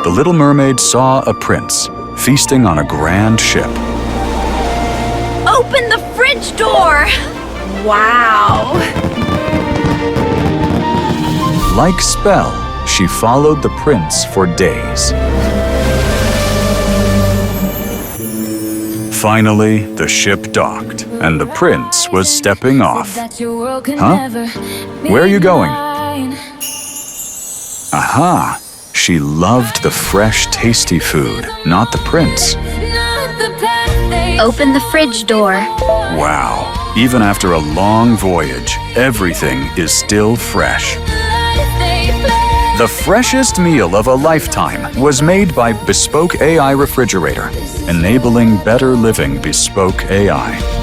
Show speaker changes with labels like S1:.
S1: the Little Mermaid saw a prince feasting on a grand ship.
S2: Open the fridge door! Wow!
S1: Like spell, she followed the prince for days. Finally, the ship docked, and the prince was stepping off. Huh? Where are you going? Aha! She loved the fresh, tasty food, not the prince.
S2: Open the fridge door.
S1: Wow! Even after a long voyage, everything is still fresh. The freshest meal of a lifetime was made by Bespoke AI Refrigerator, enabling better living Bespoke AI.